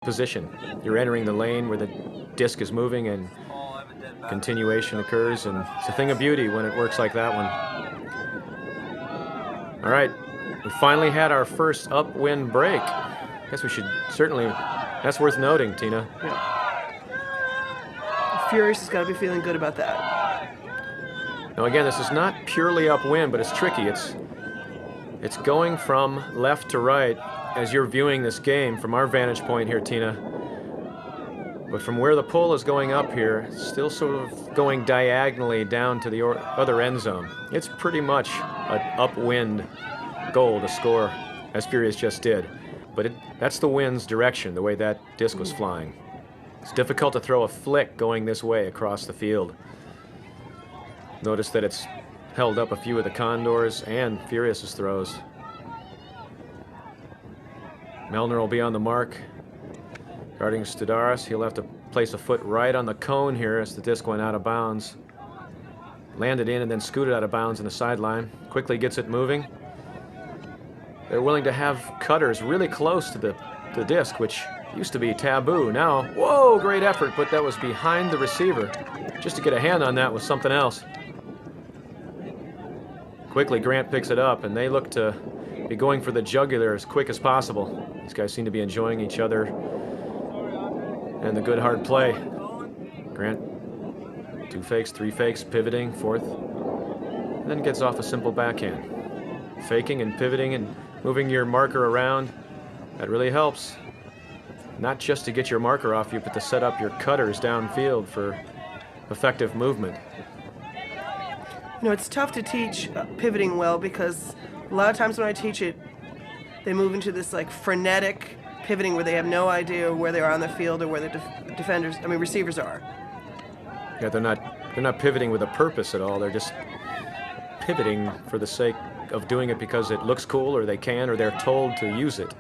position. You're entering the lane where the disc is moving and continuation occurs, and it's a thing of beauty when it works like that one. All right, we finally had our first upwind break. I guess we should certainly, that's worth noting, Tina. Yeah. Furious has got to be feeling good about that. Now again, this is not purely upwind, but it's tricky. It's going from left to right as you're viewing this game from our vantage point here, Tina. But from where the pull is going up here, it's still sort of going diagonally down to the other end zone. It's pretty much an upwind goal to score, as Furious just did. But that's the wind's direction, the way that disc was flying. It's difficult to throw a flick going this way across the field. Notice that it's held up a few of the Condors and Furious's throws. Melner will be on the mark, guarding Studaris. He'll have to place a foot right on the cone here as the disc went out of bounds. Landed in and then scooted out of bounds in the sideline. Quickly gets it moving. They're willing to have cutters really close to the disc, which used to be taboo. Now, whoa, great effort, but that was behind the receiver. Just to get a hand on that was something else. Quickly, Grant picks it up, and they look to be going for the jugular as quick as possible. These guys seem to be enjoying each other and the good hard play. Grant, 2 fakes, 3 fakes, pivoting, 4th, and then gets off a simple backhand. Faking and pivoting and moving your marker around, that really helps. Not just to get your marker off you, but to set up your cutters downfield for effective movement. You know, it's tough to teach pivoting well because a lot of times when I teach it, they move into this like frenetic pivoting where they have no idea where they are on the field or where the receivers are. Yeah, they're not pivoting with a purpose at all. They're just pivoting for the sake of doing it because it looks cool, or they can, or they're told to use it.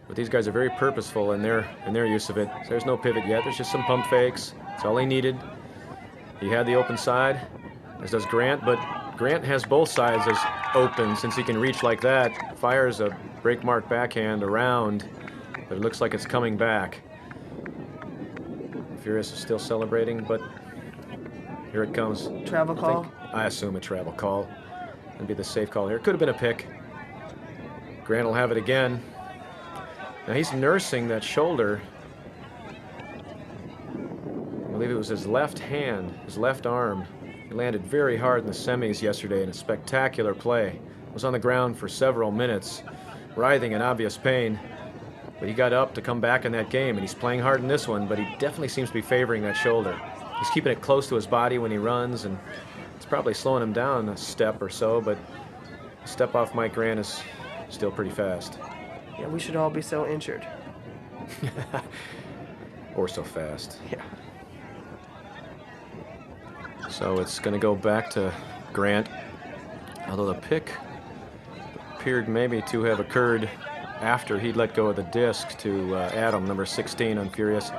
But these guys are very purposeful in their use of it. So there's no pivot yet. There's just some pump fakes. That's all he needed. He had the open side, as does Grant, but Grant has both sides as open since he can reach like that. Fires a break mark backhand around, but it looks like it's coming back. Furious is still celebrating, but here it comes. Travel call? I assume a travel call. That'd be the safe call here. Could have been a pick. Grant will have it again. Now he's nursing that shoulder. I believe it was his left hand, his left arm. He landed very hard in the semis yesterday in a spectacular play. Was on the ground for several minutes, writhing in obvious pain. But he got up to come back in that game, and he's playing hard in this one, but he definitely seems to be favoring that shoulder. He's keeping it close to his body when he runs, and it's probably slowing him down a step or so, but a step off Mike Grant is still pretty fast. Yeah, we should all be so injured. Or so fast. Yeah. So it's going to go back to Grant, although the pick appeared maybe to have occurred after he'd let go of the disc to Adam, number 16 on Furious.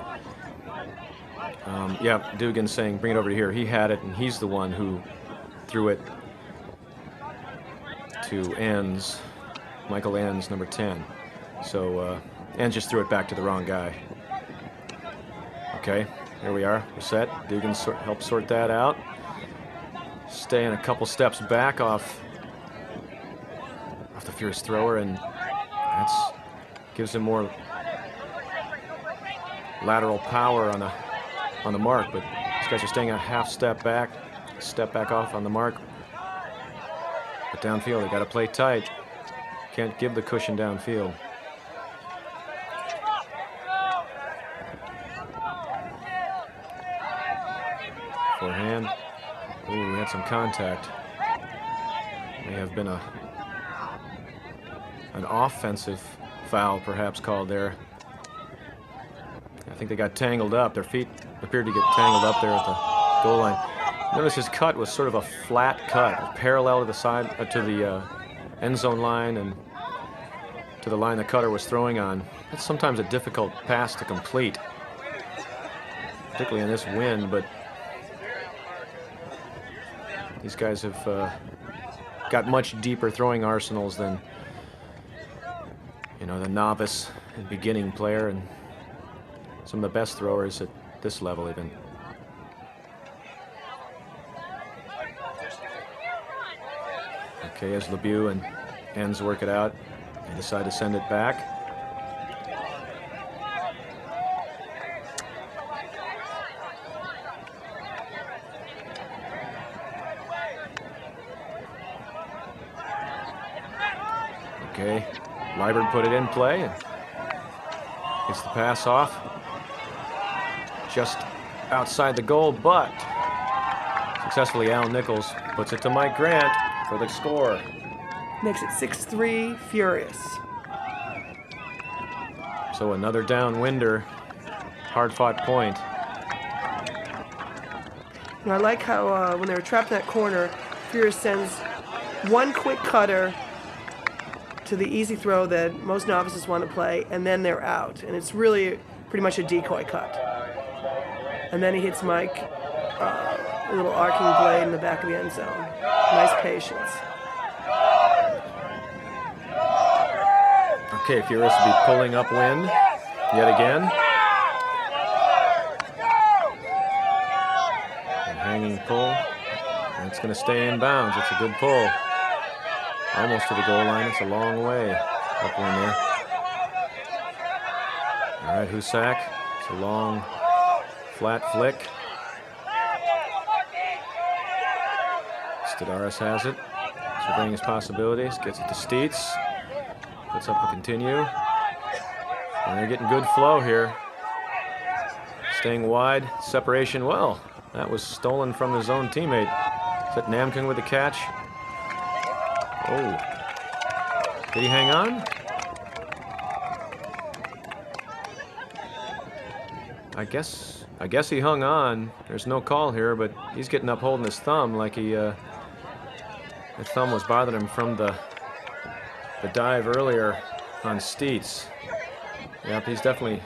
Yeah, Dugan saying, bring it over to here. He had it, and he's the one who threw it to Enns, Michael Enns, number 10. So Enns just threw it back to the wrong guy. Okay, here we are. We're set. Dugan helped sort that out. Staying a couple steps back off the Furious thrower, and that's gives him more lateral power on the mark. But these guys are staying a half step back off on the mark. But downfield, they got to play tight. Can't give the cushion downfield. Forehand. Ooh, we had some contact. May have been an offensive foul perhaps called there. I think they got tangled up. Their feet appeared to get tangled up there at the goal line. Notice his cut was sort of a flat cut, parallel to the side, to the end zone line and to the line the cutter was throwing on. That's sometimes a difficult pass to complete, particularly in this wind, but these guys have got much deeper throwing arsenals than, you know, the novice and beginning player, and some of the best throwers at this level even. Okay, as LeBeau and Enns work it out, they decide to send it back. Okay, Liebert put it in play and gets the pass off just outside the goal, but successfully Al Nichols puts it to Mike Grant for the score. Makes it 6-3 Furious. So another downwinder, hard-fought point. And I like how when they were trapped in that corner, Furious sends one quick cutter to the easy throw that most novices want to play, and then they're out. And it's really pretty much a decoy cut. And then he hits Mike a little arcing blade in the back of the end zone. Nice patience. Okay, Furious will be pulling upwind yet again. A hanging pull. And it's going to stay in bounds. It's a good pull. Almost to the goal line. It's a long way upwind there. All right, Husak. It's a long, flat flick. Stodaris has it. Surveying his possibilities. Gets it to Steets. Puts up a continue. And they're getting good flow here. Staying wide. Separation. Well, that was stolen from his own teammate. Is that Namkin with the catch? Oh. Did he hang on? I guess he hung on. There's no call here, but he's getting up holding his thumb like he his thumb was bothering him from the dive earlier on Steets. Yep, he's definitely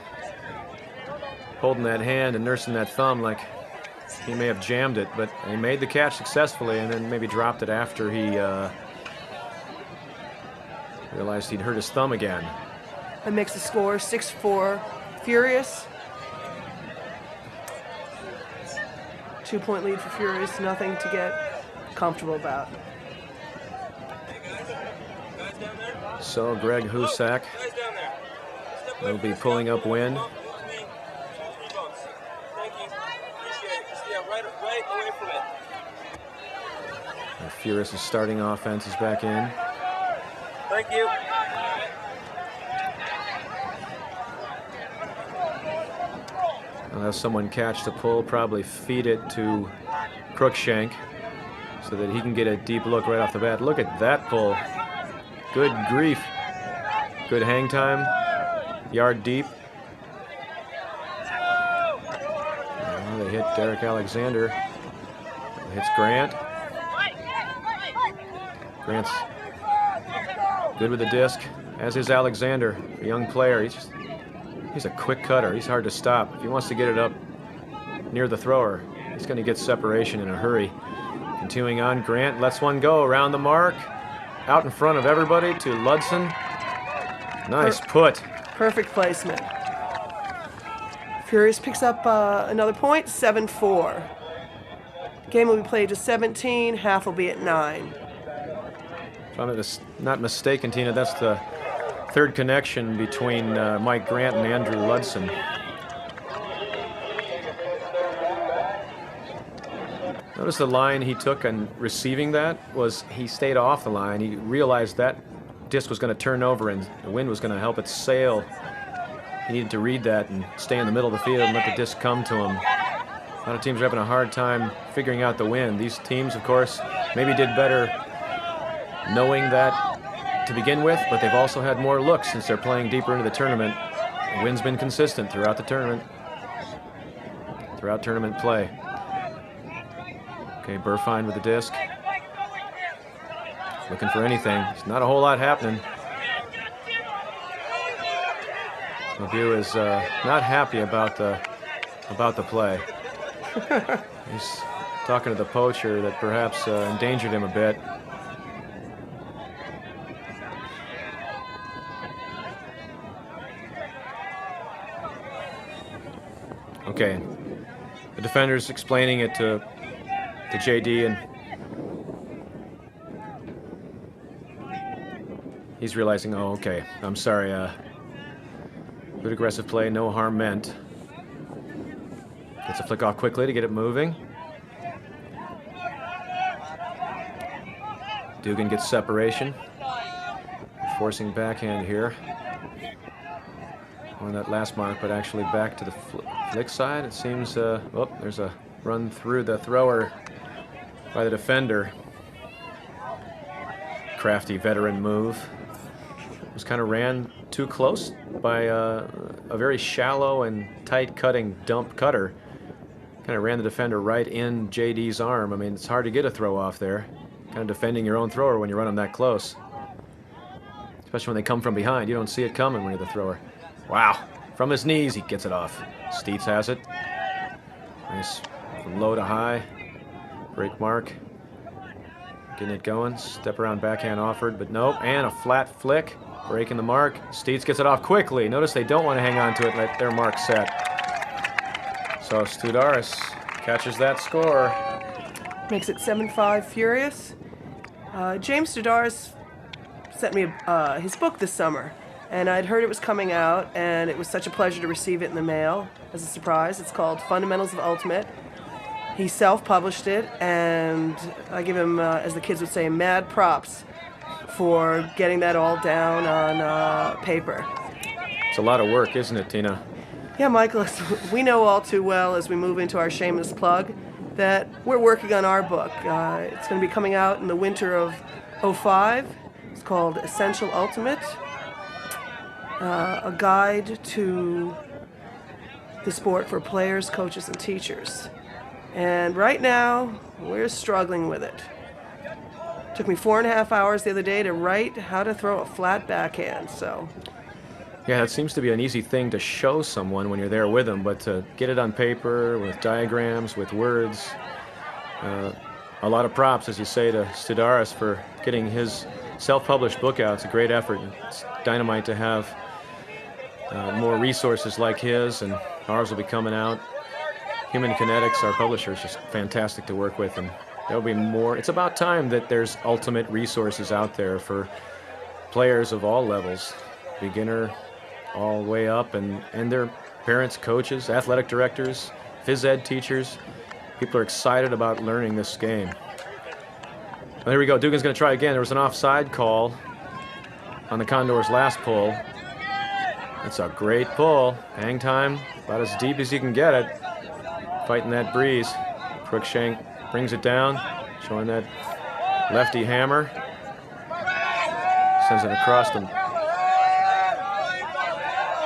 holding that hand and nursing that thumb like he may have jammed it, but he made the catch successfully and then maybe dropped it after he realized he'd hurt his thumb again. That makes the score 6-4 Furious. 2-point lead for Furious, nothing to get comfortable about. So Greg Husak will be pulling upwind. And Furious' starting offense is back in. Thank you. I'll have someone catch the pull, probably feed it to Crookshank so that he can get a deep look right off the bat. Look at that pull. Good grief. Good hang time. Yard deep. Oh, they hit Derek Alexander. It hits Grant. Grant's good with the disc, as is Alexander, a young player. He's a quick cutter. He's hard to stop. If he wants to get it up near the thrower, he's going to get separation in a hurry. Continuing on, Grant lets one go around the mark, out in front of everybody to Ludson. Nice put. Perfect placement. Furious picks up another point, 7-4. Game will be played to 17, half will be at 9. If I'm not mistaken, Tina, that's the third connection between Mike Grant and Andrew Ludson. Notice the line he took on receiving that was he stayed off the line. He realized that disc was going to turn over and the wind was going to help it sail. He needed to read that and stay in the middle of the field and let the disc come to him. A lot of teams are having a hard time figuring out the wind. These teams, of course, maybe did better knowing that to begin with, but they've also had more looks since they're playing deeper into the tournament. The wind's been consistent throughout the tournament, throughout tournament play. Okay, Burfine with the disc. Looking for anything. There's not a whole lot happening. LeBeau is not happy about the play. He's talking to the poacher that perhaps endangered him a bit. Okay. The defender's explaining it to JD, and he's realizing, oh, okay, I'm sorry, good aggressive play, no harm meant. Gets a flick off quickly to get it moving. Dugan gets separation. Forcing backhand here. On that last mark, but actually back to the flick side. It seems, oh, there's a run through the thrower by the defender. Crafty veteran move. Just kind of ran too close by a very shallow and tight cutting dump cutter. Kind of ran the defender right in JD's arm. I mean, it's hard to get a throw off there. Kind of defending your own thrower when you run them that close. Especially when they come from behind. You don't see it coming when you're the thrower. Wow. From his knees, he gets it off. Steets has it. Nice from low to high. Break mark. Getting it going. Step around backhand offered, but nope. And a flat flick. Breaking the mark. Steets gets it off quickly. Notice they don't want to hang on to it and let their mark set. So Studaris catches that score. Makes it 7-5 Furious. James Studaris sent me his book this summer, and I'd heard it was coming out, and it was such a pleasure to receive it in the mail as a surprise. It's called Fundamentals of Ultimate. He self-published it, and I give him, as the kids would say, mad props for getting that all down on paper. It's a lot of work, isn't it, Tina? Yeah, Michael, we know all too well as we move into our shameless plug that we're working on our book. It's going to be coming out in the winter of '05. It's called Essential Ultimate, a guide to the sport for players, coaches, and teachers. And right now, we're struggling with it. Took me 4.5 hours the other day to write how to throw a flat backhand, so. Yeah, it seems to be an easy thing to show someone when you're there with them, but to get it on paper with diagrams, with words, a lot of props, as you say, to Studaris for getting his self-published book out. It's a great effort. It's dynamite to have more resources like his, and ours will be coming out. Human Kinetics, our publisher, is just fantastic to work with, and there'll be more. It's about time that there's ultimate resources out there for players of all levels, beginner all the way up, and their parents, coaches, athletic directors, phys ed teachers. People are excited about learning this game. Well, there we go. Dugan's going to try again. There was an offside call on the Condors' last pull. That's a great pull. Hang time, about as deep as you can get it. Fighting that breeze. Crookshank brings it down, showing that lefty hammer. Sends it across them.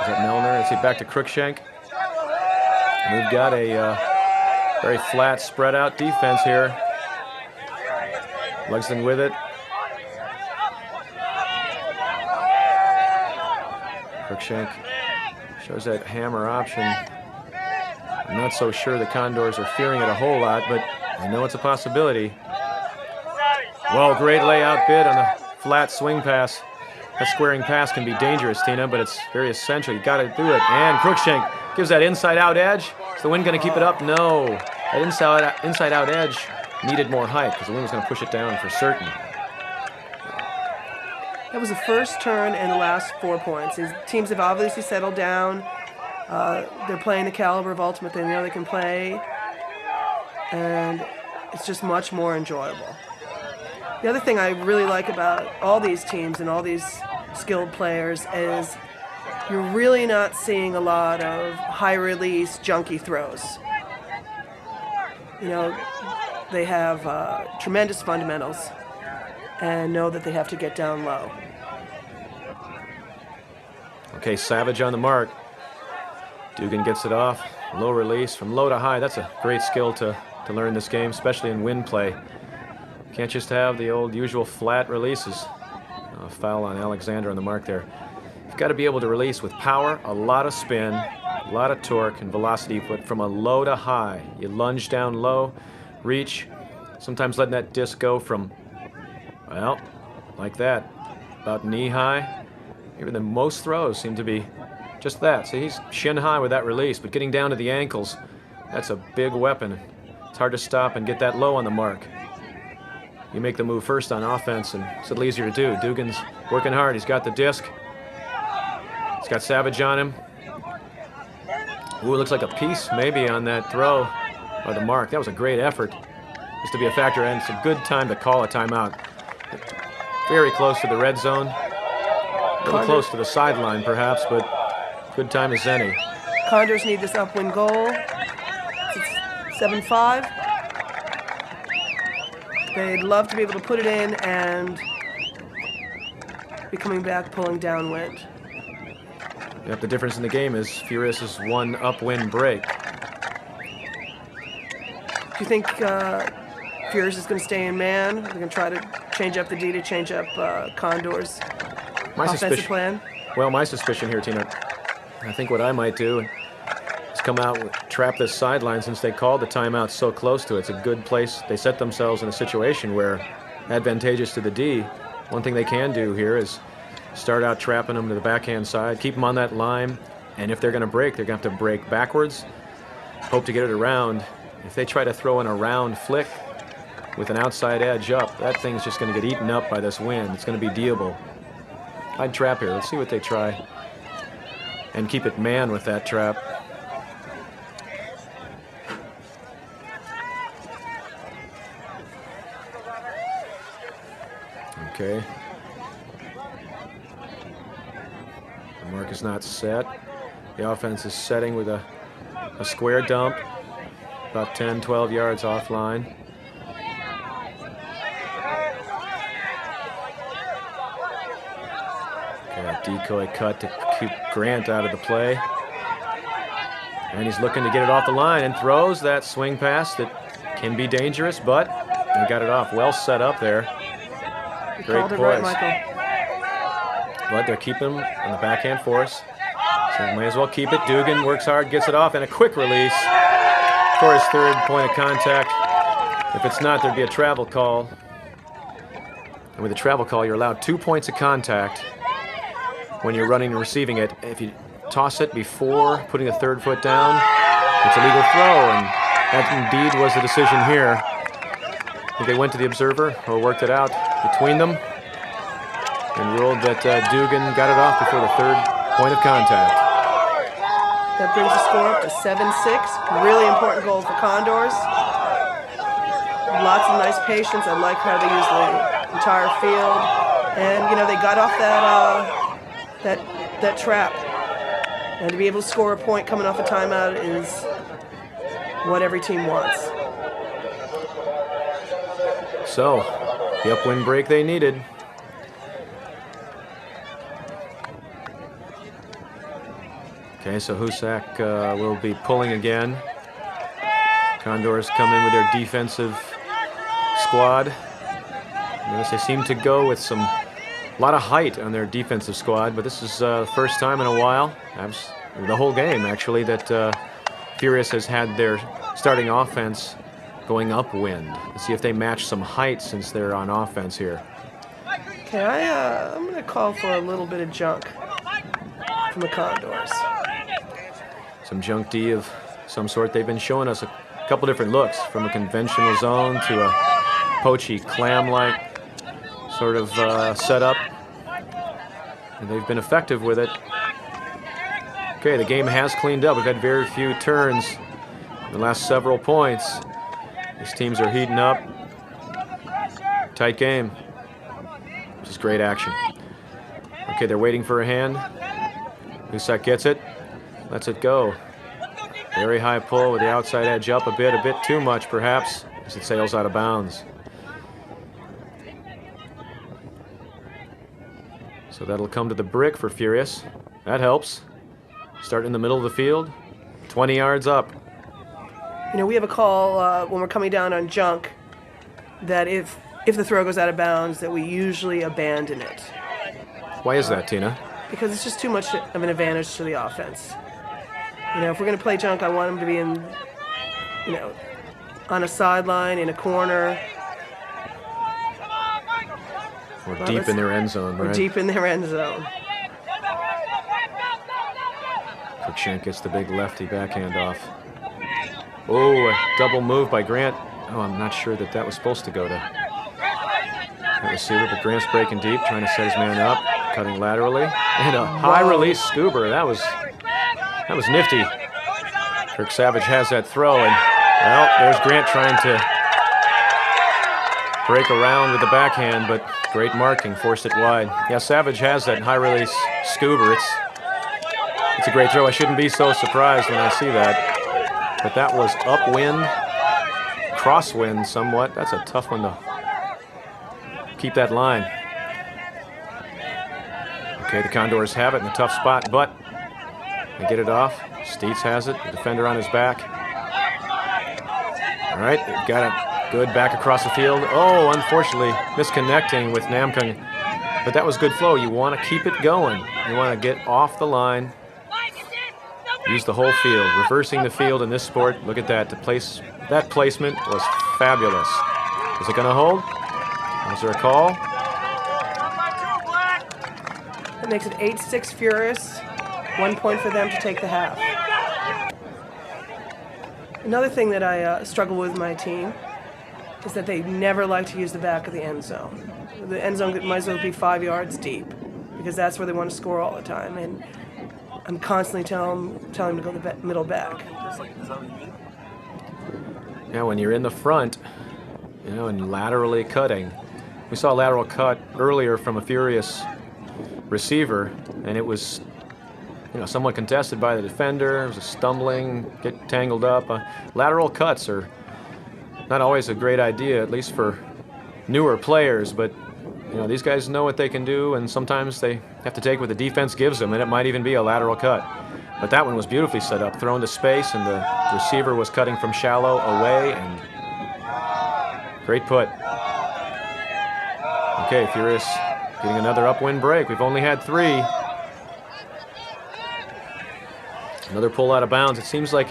Is that Milner? Let's see, back to Crookshank. And we've got a very flat, spread out defense here. Lugsden with it. Crookshank shows that hammer option. I'm not so sure the Condors are fearing it a whole lot, but I know it's a possibility. Well, great layout bid on the flat swing pass. That squaring pass can be dangerous, Tina, but it's very essential. You got to do it. And Crookshank gives that inside-out edge. Is the wind going to keep it up? No. That inside-out edge needed more height because the wind was going to push it down for certain. That was the first turn and the last 4 points. These teams have obviously settled down. They're playing the caliber of Ultimate they know they can play. And it's just much more enjoyable. The other thing I really like about all these teams and all these skilled players is you're really not seeing a lot of high-release, junky throws. You know, they have tremendous fundamentals and know that they have to get down low. Okay, Savage on the mark. Dugan gets it off. Low release from low to high. That's a great skill to learn this game, especially in wind play. Can't just have the old usual flat releases. Foul on Alexander on the mark there. You've got to be able to release with power, a lot of spin, a lot of torque and velocity, but from a low to high. You lunge down low, reach, sometimes letting that disc go from, well, like that, about knee high. Even the most throws seem to be Just that. See, he's shin high with that release, but getting down to the ankles, that's a big weapon. It's hard to stop and get that low on the mark. You make the move first on offense, and it's a little easier to do. Dugan's working hard. He's got the disc. He's got Savage on him. Ooh, it looks like a piece maybe on that throw by the mark. That was a great effort. Just to be a factor, and it's a good time to call a timeout. Very close to the red zone. A little close to the sideline, perhaps, but good time as any. Condors need this upwind goal. It's 7-5. They'd love to be able to put it in and be coming back, pulling downwind. Yep, the difference in the game is Furious' one upwind break. Do you think Furious is going to stay in man? They're going to try to change up the D to change up Condors' offensive plan? Well, my suspicion here, Tina, I think what I might do is come out and trap this sideline since they called the timeout so close to it. It's a good place. They set themselves in a situation where advantageous to the D. One thing they can do here is start out trapping them to the backhand side, keep them on that line, and if they're going to break, they're going to have to break backwards, hope to get it around. If they try to throw in a round flick with an outside edge up, that thing's just going to get eaten up by this wind. It's going to be dealable. I'd trap here. Let's see what they try. And keep it man with that trap. Okay. The mark is not set. The offense is setting with a square dump, about 10, 12 yards offline. Okay, a decoy cut to keep Grant out of the play. And he's looking to get it off the line and throws that swing pass that can be dangerous, but he got it off. Well set up there. Great poise. Right, Michael. But they're keeping him on the backhand force. So may as well keep it. Dugan works hard, gets it off, and a quick release for his third point of contact. If it's not, there'd be a travel call. And with a travel call, you're allowed 2 points of contact when you're running and receiving it. If you toss it before putting the third foot down, it's a legal throw, and that indeed was the decision here. I think they went to the observer or worked it out between them and ruled that Dugan got it off before the third point of contact. That brings the score up to 7-6. Really important goal for Condors. Lots of nice patience. I like how they use the entire field. And, you know, they got off that trap. And to be able to score a point coming off a timeout is what every team wants. So, the upwind break they needed. Okay, so Husak will be pulling again. Condors come in with their defensive squad. Notice they seem to go with a lot of height on their defensive squad, but this is the first time in a while, the whole game actually, that Furious has had their starting offense going upwind. Let's see if they match some height since they're on offense here. Okay, I'm going to call for a little bit of junk from the Condors. Some junk D of some sort. They've been showing us a couple different looks, from a conventional zone to a poachy clam-like sort of setup. And they've been effective with it. Okay, the game has cleaned up. We've had very few turns in the last several points. These teams are heating up. Tight game. This is great action. Okay, they're waiting for a hand. Husak gets it. Lets it go. Very high pull with the outside edge up a bit too much perhaps, as it sails out of bounds. So that'll come to the brick for Furious. That helps. Start in the middle of the field, 20 yards up. You know, we have a call when we're coming down on junk that if the throw goes out of bounds, that we usually abandon it. Why is that, Tina? Because it's just too much of an advantage to the offense. You know, if we're going to play junk, I want them to be in, you know, on a sideline, in a corner. Or deep in their end zone, right? Or deep in their end zone. Cruikshank gets the big lefty backhand off. Oh, a double move by Grant. Oh, I'm not sure that was supposed to go to that receiver, but Grant's breaking deep, trying to set his man up, cutting laterally. And a high release scuba. That was nifty. Kirk Savage has that throw, and well, there's Grant trying to break around with the backhand, but great marking, forced it wide. Yeah, Savage has that high release scuba. It's a great throw. I shouldn't be so surprised when I see that. But that was upwind, crosswind somewhat. That's a tough one to keep that line. Okay, the Condors have it in a tough spot, but they get it off. Steets has it, the defender on his back. All right, they've got it good back across the field. Oh, unfortunately, misconnecting with Namkung. But that was good flow. You want to keep it going. You want to get off the line. Use the whole field. Reversing the field in this sport. Look at that. That placement was fabulous. Is it going to hold? Is there a call? That makes it 8-6 Furious. 1 point for them to take the half. Another thing that I struggle with my team is that they never like to use the back of the end zone. The end zone might as well be 5 yards deep because that's where they want to score all the time. And I'm constantly telling them to go the middle back. Yeah, when you're in the front, and laterally cutting. We saw a lateral cut earlier from a Furious receiver, and it was somewhat contested by the defender. It was a stumbling, get tangled up. Lateral cuts are not always a great idea, at least for newer players, but these guys know what they can do, and sometimes they have to take what the defense gives them, and it might even be a lateral cut. But that one was beautifully set up, thrown to space, and the receiver was cutting from shallow away, and great put. Okay, Furious getting another upwind break. We've only had 3. Another pull out of bounds. It seems like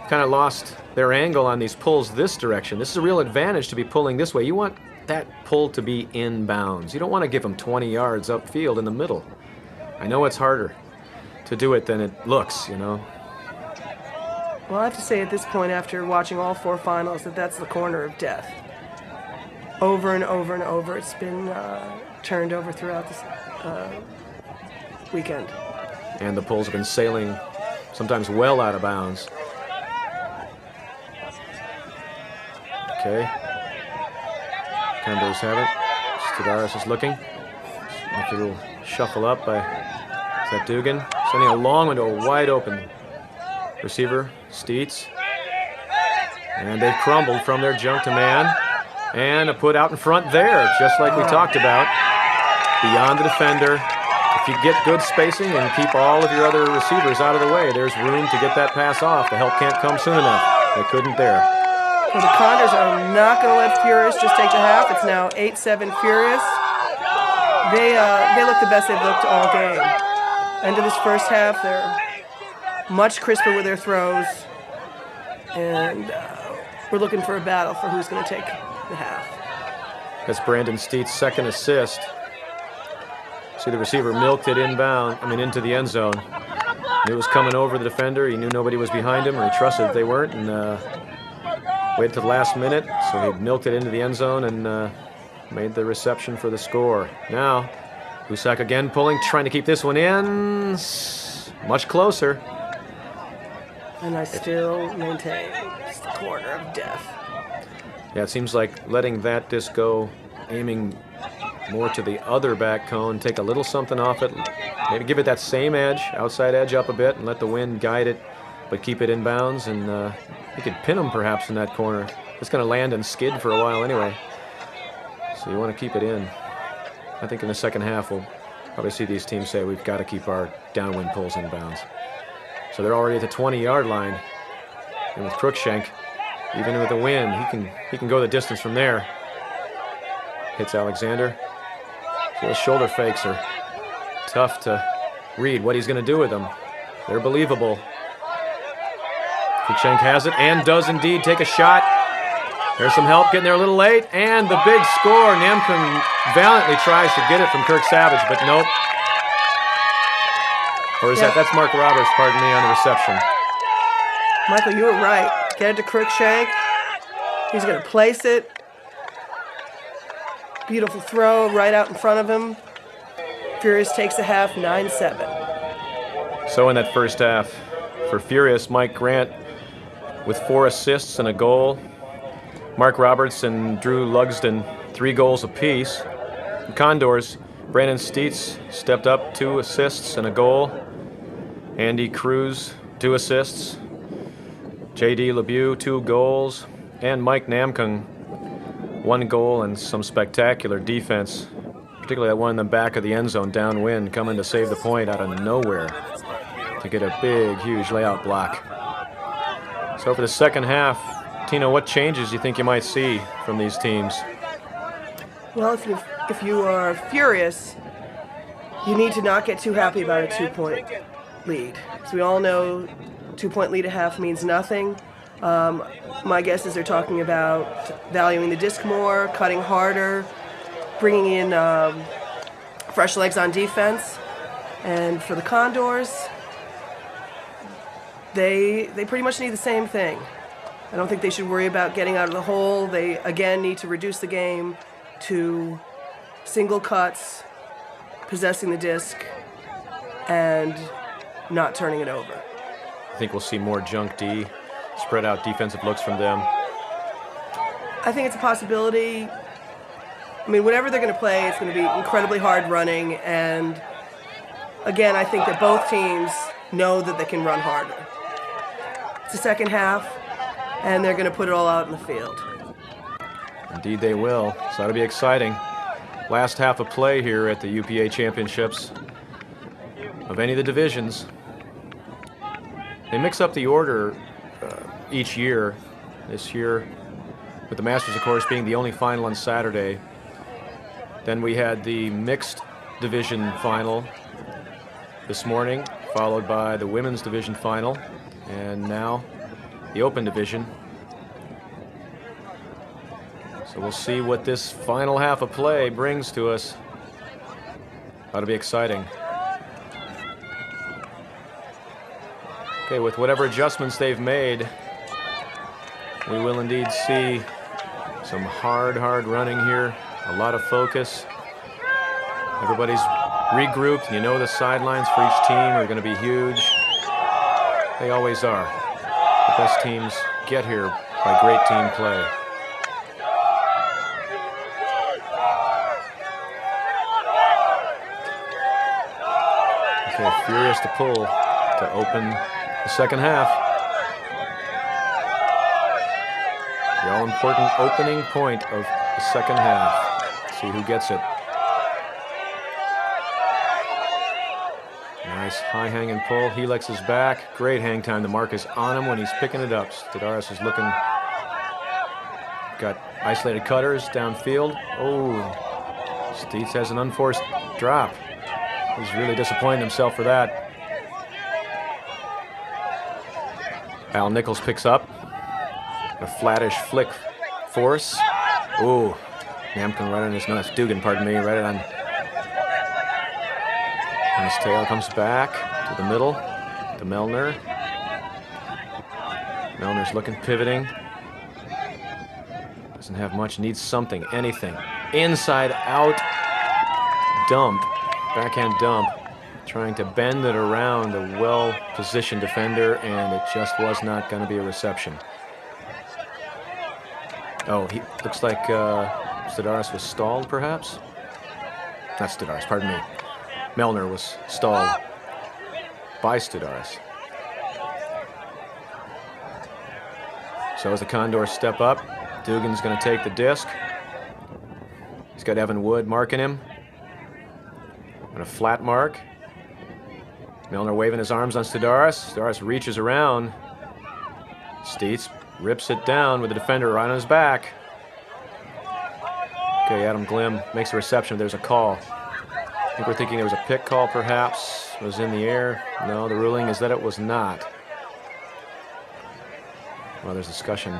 kind of lost their angle on these pulls this direction. This is a real advantage to be pulling this way. You want that pull to be in bounds. You don't want to give them 20 yards upfield in the middle. I know it's harder to do it than it looks, Well, I have to say at this point, after watching all 4 finals, that's the corner of death. Over and over and over, it's been turned over throughout this weekend. And the pulls have been sailing sometimes well out of bounds. Okay. Condors have it. Stadaris is looking. After a little shuffle up by Dugan. Sending a long one to a wide open receiver, Steets. And they've crumbled from their jump to man. And a put out in front there, just like we talked about. Beyond the defender. If you get good spacing and keep all of your other receivers out of the way, there's room to get that pass off. The help can't come soon enough. They couldn't there. So the Condors are not going to let Furious just take the half. It's now 8-7 Furious. They look the best they've looked all game. End of this first half, they're much crisper with their throws. And we're looking for a battle for who's going to take the half. That's Brandon Steets' second assist. See, the receiver milked it into the end zone. Knew it was coming over the defender. He knew nobody was behind him, or he trusted they weren't, and waited to the last minute. So he milked it into the end zone and made the reception for the score. Now, Husak again pulling, trying to keep this one in. Much closer. And I still maintain it's the corner of death. Yeah, it seems like letting that disc go, aiming more to the other back cone, take a little something off it, maybe give it that same edge, outside edge up a bit, and let the wind guide it, but keep it in bounds, and you could pin them perhaps in that corner. It's going to land and skid for a while anyway, so you want to keep it in. I think in the second half we'll probably see these teams say we've got to keep our downwind pulls in bounds. So they're already at the 20-yard line, and with Cruikshank, even with the wind, he can go the distance from there. Hits Alexander. So those shoulder fakes are tough to read what he's going to do with them. They're believable. Cruikshank has it and does indeed take a shot. There's some help getting there a little late, and the big score. Namkung valiantly tries to get it from Kirk Savage, but nope. Or is that's Mark Roberts, pardon me, on the reception. Michael, you were right. Get it to Cruikshank. He's going to place it. Beautiful throw right out in front of him. Furious takes the half, 9-7. So in that first half, for Furious, Mike Grant with 4 assists and a goal. Mark Roberts and Drew Lugsden, 3 goals apiece. The Condors, Brandon Steets stepped up, 2 assists and a goal. Andy Cruz, 2 assists. J.D. LeBeau, 2 goals. And Mike Namkung, 1 goal and some spectacular defense, particularly that one in the back of the end zone downwind, coming to save the point out of nowhere to get a big, huge layout block. So for the second half, Tina, what changes do you think you might see from these teams? Well, if you are Furious, you need to not get too happy about a 2-point lead. As we all know, 2-point lead at half means nothing. My guess is they're talking about valuing the disc more, cutting harder, bringing in fresh legs on defense. And for the Condors, they pretty much need the same thing. I don't think they should worry about getting out of the hole. They, again, need to reduce the game to single cuts, possessing the disc, and not turning it over. I think we'll see more junk D, spread out defensive looks from them. I think it's a possibility. I mean, whatever they're going to play, it's going to be incredibly hard running. And again, I think that both teams know that they can run harder. It's the second half, and they're going to put it all out in the field. Indeed they will. So that'll be exciting. Last half of play here at the UPA Championships of any of the divisions. They mix up the order each year. This year, with the Masters, of course, being the only final on Saturday. Then we had the mixed division final this morning, followed by the women's division final, and now the open division. So we'll see what this final half of play brings to us. That'll be exciting. Okay, with whatever adjustments they've made, we will indeed see some hard running here. A lot of focus. Everybody's regrouped. You know the sidelines for each team are going to be huge. They always are. The best teams get here by great team play. Okay, Furious to pull to open the second half. The all-important opening point of the second half. See who gets it. Nice high hang and pull. Helix is back. Great hang time. The mark is on him when he's picking it up. Stodaris is looking. Got isolated cutters downfield. Oh, Steets has an unforced drop. He's really disappointed himself for that. Al Nichols picks up. A flattish flick force. Ooh, Namkung right on his nose. Dugan, pardon me, right on his tail. Comes back to the middle to Melner. Melner's looking, pivoting. Doesn't have much, needs something, anything. Inside out dump, backhand dump. Trying to bend it around a well-positioned defender, and it just was not going to be a reception. Oh, he looks like Stodaris was stalled, perhaps? Not Stodaris, pardon me. Melner was stalled by Stodaris. So as the Condors step up, Dugan's going to take the disc. He's got Evan Wood marking him. And a flat mark. Melner waving his arms on Stodaris. Stodaris reaches around. Steets rips it down with the defender right on his back. Okay, Adam Glim makes a reception. There's a call. I think we're thinking there was a pick call, perhaps. It was in the air. No, the ruling is that it was not. Well, there's discussion.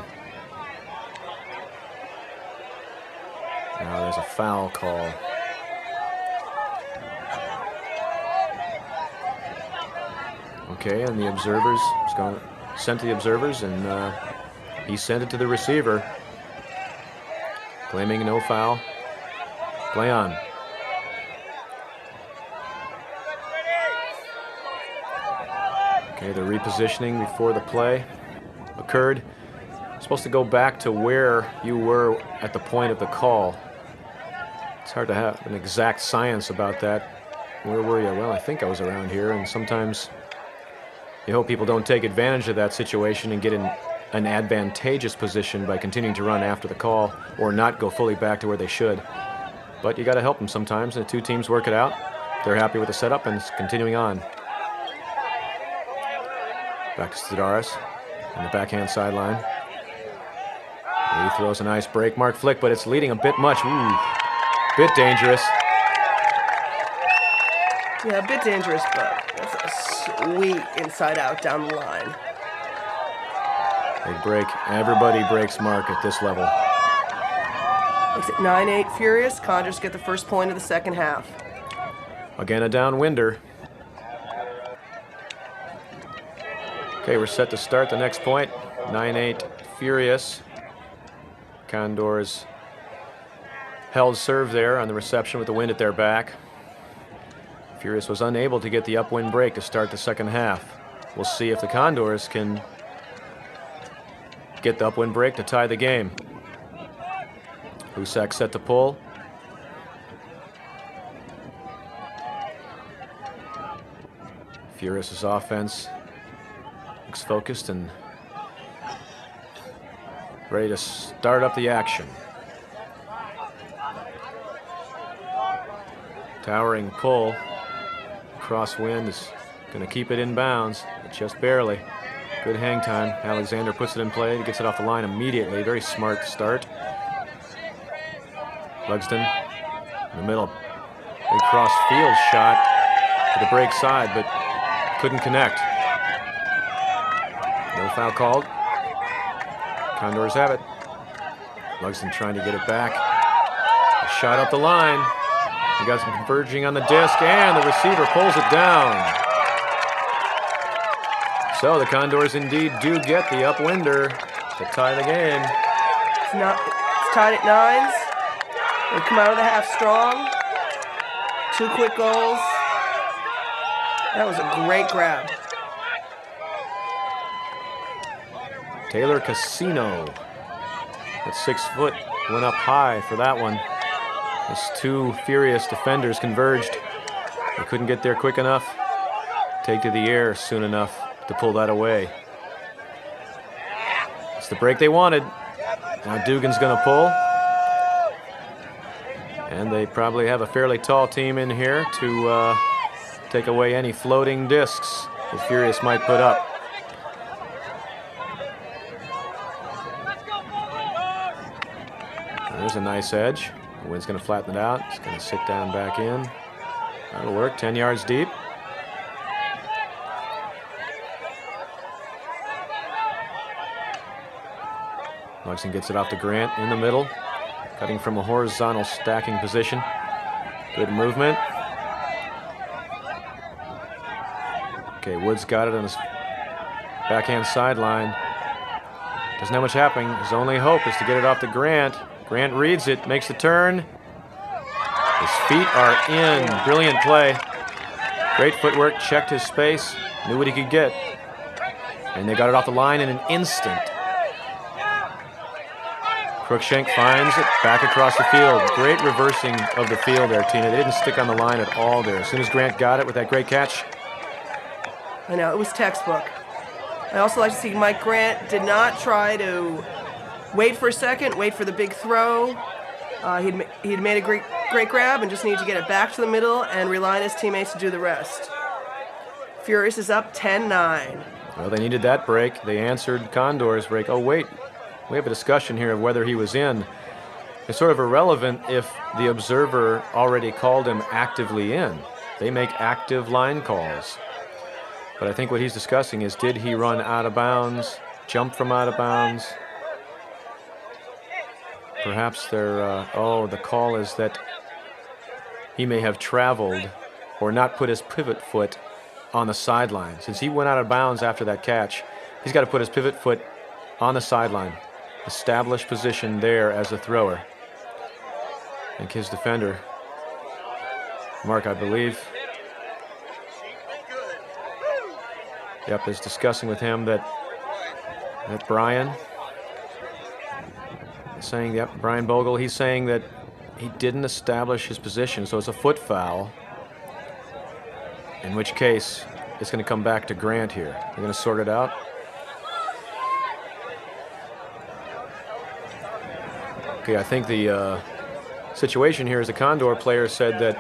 Now there's a foul call. Okay, and the observers, it's going sent to the observers, and he sent it to the receiver, claiming no foul. Play on. Okay, the repositioning before the play occurred. Supposed to go back to where you were at the point of the call. It's hard to have an exact science about that. Where were you? Well, I think I was around here, and sometimes you hope people don't take advantage of that situation and get in an advantageous position by continuing to run after the call or not go fully back to where they should. But you got to help them sometimes, and the two teams work it out. They're happy with the setup, and it's continuing on. Back to Sidaris on the backhand sideline. He throws a nice break mark flick, but it's leading a bit much. Ooh, bit dangerous. Yeah, a bit dangerous, but that's a sweet inside out down the line. Big break. Everybody breaks mark at this level. Makes it 9-8 Furious. Condors get the first point of the second half. Again, a downwinder. Okay, we're set to start the next point. 9-8 Furious. Condors held serve there on the reception with the wind at their back. Furious was unable to get the upwind break to start the second half. We'll see if the Condors can get the upwind break to tie the game. Husak set to pull. Furious's offense looks focused and ready to start up the action. Towering pull. Crosswind is going to keep it in bounds, but just barely. Good hang time. Alexander puts it in play. He gets it off the line immediately. Very smart start. Lugsden in the middle. Big cross field shot to the break side, but couldn't connect. No foul called. Condors have it. Lugsden trying to get it back. A shot up the line. He got some converging on the disc, and the receiver pulls it down. So the Condors indeed do get the upwinder to tie the game. It's tied at 9s. They come out of the half strong. 2 quick goals. That was a great grab. Taylor Casino at 6 foot went up high for that one. As 2 Furious defenders converged. They couldn't get there quick enough. Take to the air soon enough to pull that away. It's the break they wanted. Now Dugan's going to pull. And they probably have a fairly tall team in here to take away any floating discs the Furious might put up. There's a nice edge. The wind's going to flatten it out. It's going to sit down back in. That'll work. 10 yards deep. Lugsden gets it off to Grant in the middle, cutting from a horizontal stacking position. Good movement. Okay, Woods got it on his backhand sideline. Doesn't have much happening. His only hope is to get it off to Grant. Grant reads it, makes the turn. His feet are in. Brilliant play. Great footwork, checked his space, knew what he could get. And they got it off the line in an instant. Cruikshank finds it back across the field. Great reversing of the field there, Tina. They didn't stick on the line at all there. As soon as Grant got it with that great catch. I know, it was textbook. I also like to see Mike Grant did not try to wait for a second, wait for the big throw. He'd made a great grab and just needed to get it back to the middle and rely on his teammates to do the rest. Furious is up 10-9. Well, they needed that break. They answered Condors' break. Oh, wait. We have a discussion here of whether he was in. It's sort of irrelevant if the observer already called him actively in. They make active line calls. But I think what he's discussing is, did he run out of bounds, jump from out of bounds? Perhaps the call is that he may have traveled or not put his pivot foot on the sideline. Since he went out of bounds after that catch, he's got to put his pivot foot on the sideline. Establish position there as a thrower. I think his defender, Mark, I believe, yep, is discussing with him that Brian, saying, yep, Brian Bogle, he's saying that he didn't establish his position, so it's a foot foul, in which case it's going to come back to Grant here. They're going to sort it out. Okay, I think the situation here is the Condor player said that,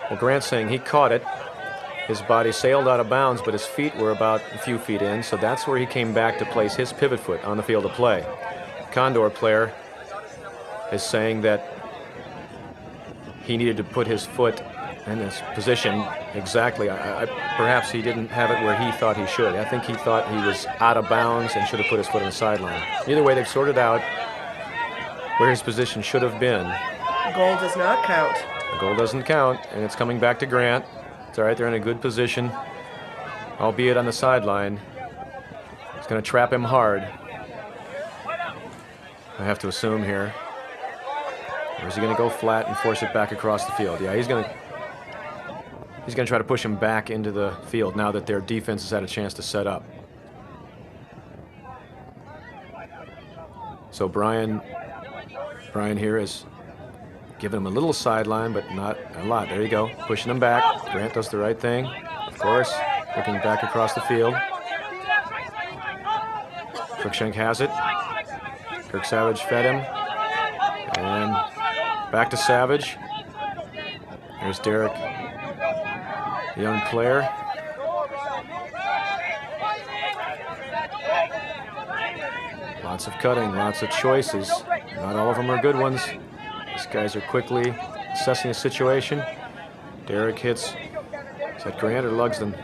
well, Grant's saying he caught it. His body sailed out of bounds, but his feet were about a few feet in, so that's where he came back to place his pivot foot on the field of play. Condor player is saying that he needed to put his foot in his position exactly. Perhaps he didn't have it where he thought he should. I think he thought he was out of bounds and should have put his foot on the sideline. Either way, they've sorted out where his position should have been. The goal does not count. The goal doesn't count, and it's coming back to Grant. It's all right, they're in a good position, albeit on the sideline. It's going to trap him hard, I have to assume here. Or is he going to go flat and force it back across the field? Yeah, he's going to try to push him back into the field now that their defense has had a chance to set up. So Brian here is giving him a little sideline, but not a lot. There you go, pushing him back. Grant does the right thing, of course, looking back across the field. Cruikshank has it. Kirk Savage fed him. And back to Savage. There's Derek, the young player. Lots of cutting, lots of choices. Not all of them are good ones. These guys are quickly assessing the situation. Derek hits, is that Grant or Lugsden?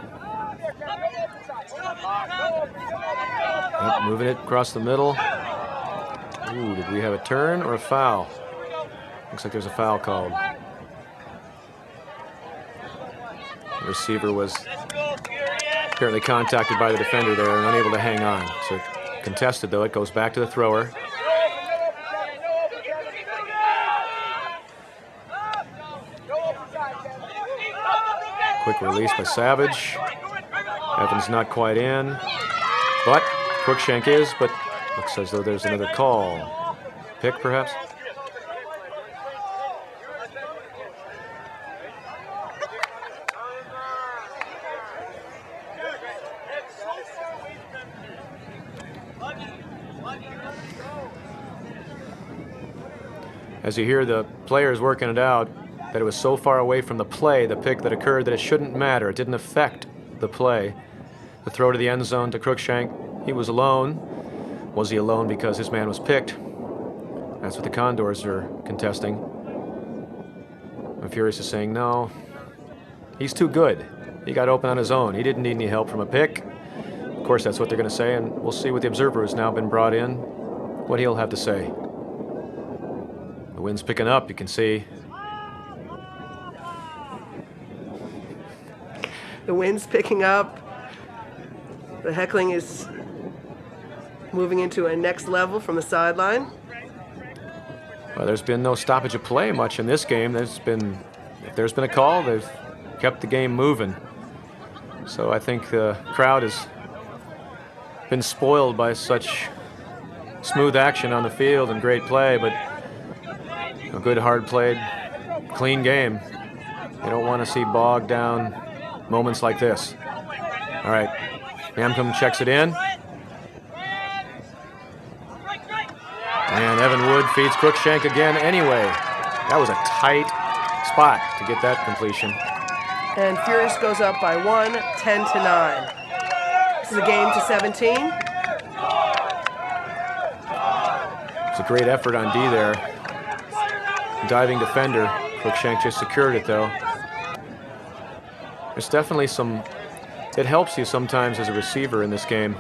Yep, moving it across the middle. Ooh, did we have a turn or a foul? Looks like there's a foul called. The receiver was apparently contacted by the defender there and unable to hang on. So contested though, it goes back to the thrower. Quick release by Savage. Evans not quite in, but Cruikshank is, but looks as though there's another call. Pick, perhaps? As you hear the players working it out, that it was so far away from the play, the pick that occurred, that it shouldn't matter. It didn't affect the play. The throw to the end zone to Cruikshank, he was alone. Was he alone because his man was picked? That's what the Condors are contesting. And Furious is saying, no, he's too good. He got open on his own. He didn't need any help from a pick. Of course, that's what they're going to say, and we'll see what the observer has now been brought in, what he'll have to say. The wind's picking up, you can see. The wind's picking up. The heckling is moving into a next level from the sideline. Well, there's been no stoppage of play much in this game. If there's been a call, they've kept the game moving. So I think the crowd has been spoiled by such smooth action on the field and great play, but a good, hard played, clean game. They don't want to see bogged down moments like this. All right, Namcom checks it in. And Evan Wood feeds Cruikshank again anyway. That was a tight spot to get that completion. And Furious goes up by 1, 10-9. This is a game to 17. It's a great effort on D there. Diving defender. Cruikshank just secured it though. There's definitely some, it helps you sometimes as a receiver in this game.